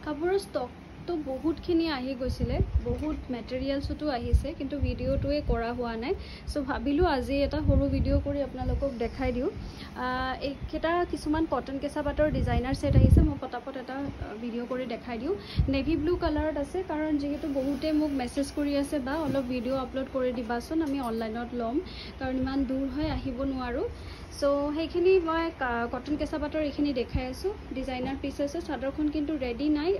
কাপোৰৰ ষ্টকটো বহুতখিনি আহি গৈছিলে, বহুত মেটেৰিয়েলছতো আহিছে, কিন্তু ভিডিঅ'টোৱে কৰা হোৱা নাই। চ' ভাবিলোঁ আজি এটা সৰু ভিডিঅ' কৰি আপোনালোকক দেখাই দিওঁ। এইকেইটা কিছুমান কটন কেঁচা পাটৰ ডিজাইনাৰ ছেট আহিছে, মই পটাপট এটা ভিডিঅ' কৰি দেখাই দিওঁ। নেভি ব্লু কালাৰত আছে, কাৰণ যিহেতু বহুতে মোক মেছেজ কৰি আছে বা অলপ ভিডিঅ' আপলোড কৰি দিবাচোন, আমি অনলাইনত ল'ম, কাৰণ ইমান দূৰ হয় আহিব নোৱাৰোঁ। চ' সেইখিনি মই কটন কেঁচা পাটৰ এইখিনি দেখাই আছোঁ। ডিজাইনাৰ পিচ আছে, চাদৰখন কিন্তু ৰেডি নাই,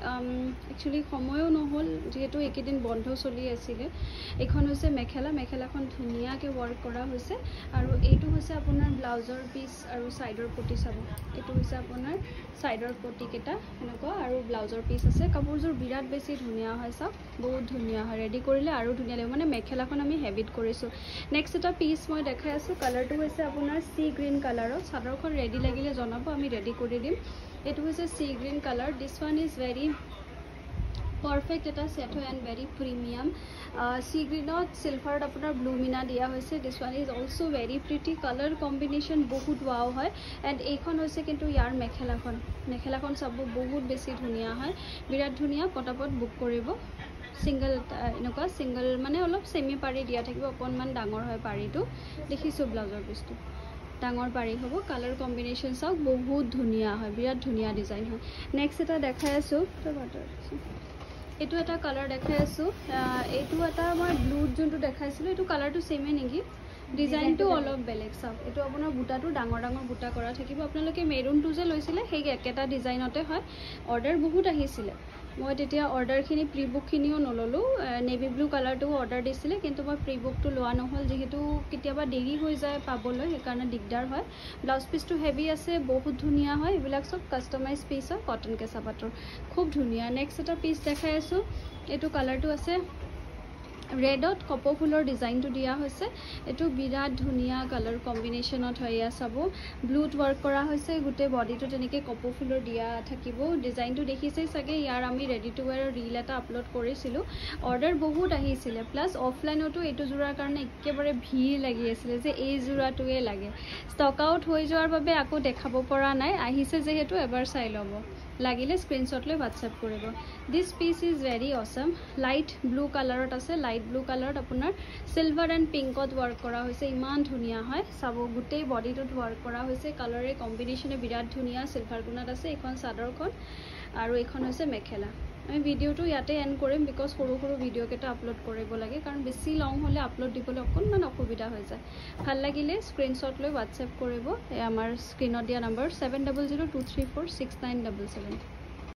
একচুৱেলি সময়ো নহ'ল, যিহেতু এইকেইদিন বন্ধ চলি আছিলে। এইখন হৈছে মেখেলাখন ধুনীয়াকৈ ৱৰ্ক কৰা হৈছে, আৰু এইটো হৈছে আপোনাৰ ব্লাউজৰ পিচ আৰু ছাইডৰ পটি চাব। এইটো হৈছে আপোনাৰ ছাইডৰ পটিকেইটা এনেকুৱা, আৰু ব্লাউজৰ পিচ আছে। কাপোৰযোৰ বিৰাট বেছি ধুনীয়া হয়, চাওক বহুত ধুনীয়া হয়, ৰেডি কৰিলে আৰু ধুনীয়া লাগিব, মানে মেখেলাখন আমি হেভিত কৰিছোঁ। নেক্সট এটা পিচ মই দেখাই আছোঁ, কালাৰটো হৈছে আপোনাৰ চি গ্ৰীণ কালাৰত। চাদৰখন ৰেডি লাগিলে জনাব, আমি ৰেডি কৰি দিম। এইটো হৈছে C green colour. This one is very perfect এটা ছেট হয় এণ্ড ভেৰি প্ৰিমিয়াম। চি গ্ৰীণত চিলভাৰত আপোনাৰ ব্লু মিনা দিয়া হৈছে। দিছ one is also' very pretty, colour combination বহুত ৱাও হয়। এণ্ড এইখন হৈছে কিন্তু ইয়াৰ মেখেলাখন চাব, বহুত বেছি ধুনীয়া হয়, বিৰাট ধুনীয়া। পটাপট বুক কৰিব। ছিংগল এনেকুৱা ছিংগল মানে অলপ চেমি পাৰি দিয়া থাকিব, অকণমান ডাঙৰ হয় পাৰিটো। দেখিছোঁ ব্লাউজৰ পিচটো ডাঙৰ পাৰি হ'ব। কালাৰ কম্বিনেশ্যন চাওক, বহুত ধুনীয়া হয়, বিৰাট ধুনীয়া ডিজাইন হয়। নেক্সট এটা দেখাই আছোঁ, এইটো এটা কালাৰ দেখাই আছোঁ। এইটো এটা মই ব্লুত যোনটো দেখাইছিলোঁ, এইটো কালাৰটো ছেমে নেকি, ডিজাইনটো অলপ বেলেগ। চাওক এইটো আপোনাৰ বুটাটো ডাঙৰ বুটা কৰা থাকিব। আপোনালোকে মেৰুনটো যে লৈছিলে সেই একেটা ডিজাইনতে হয়। অৰ্ডাৰ বহুত আহিছিলে, মই তেতিয়া অৰ্ডাৰখিনি প্ৰি বুকখিনিও নল'লোঁ। নেভি ব্লু কালাৰটো অৰ্ডাৰ দিছিলে, কিন্তু মই প্ৰি বুকটো লোৱা নহ'ল, যিহেতু কেতিয়াবা দেৰি হৈ যায় পাবলৈ, সেইকাৰণে দিগদাৰ হয়। ব্লাউজ পিচটো হেভি আছে, বহুত ধুনীয়া হয়। এইবিলাক চব কাষ্টমাইজ পিচ হয়, কটন কেঁচা পাটৰ, খুব ধুনীয়া। নেক্সট এটা পিচ দেখাই আছোঁ। এইটো কালাৰটো আছে ৰেডত কপৌ ফুলৰ ডিজাইনটো দিয়া হৈছে। এইটো বিৰাট ধুনীয়া কালাৰ কম্বিনেশ্যনত হয়। এয়া চাব, ব্লুত ৱৰ্ক কৰা হৈছে, গোটেই বডিটো তেনেকৈ কপৌ ফুলৰ দিয়া থাকিব। ডিজাইনটো দেখিছেই চাগে, ইয়াৰ আমি ৰেডি টু ৱেৰৰ ৰীল এটা আপলোড কৰিছিলোঁ। অৰ্ডাৰ বহুত আহিছিলে, প্লাছ অফলাইনতো এইটো যোৰাৰ কাৰণে একেবাৰে ভিৰ লাগি আছিলে যে এই যোৰাটোৱে লাগে। ষ্টক আউট হৈ যোৱাৰ বাবে আকৌ দেখাব পৰা নাই, আহিছে যিহেতু এবাৰ চাই ল'ব, লাগিলে স্ক্ৰীনশ্বট লৈ হোৱাটছএপ কৰিব। This piece is very awesome. Light blue কালাৰত আছে, লাইট ব্লু কালাৰত আপোনাৰ চিলভাৰ এণ্ড পিংকত ৱৰ্ক কৰা হৈছে, ইমান ধুনীয়া হয়। চাব গোটেই বডিটোত ৱৰ্ক কৰা হৈছে, কালাৰে কম্বিনেশ্যনে বিৰাট ধুনীয়া। চিলভাৰ গুণাত আছে। এইখন চাদৰখন আৰু এইখন হৈছে মেখেলা। আমি ভিডিঅ'টো ইয়াতে এণ্ড কৰিম, বিকজ সৰু ভিডিঅ'কেইটা আপলোড কৰিব লাগে, কাৰণ বেছি লং হ'লে আপলোড দিবলৈ অকণমান অসুবিধা হৈ যায়। ভাল লাগিলে স্ক্ৰীনশ্বট লৈ হোৱাটছএপ কৰিব। আমাৰ স্ক্ৰীনত দিয়া নম্বৰ 7002346977।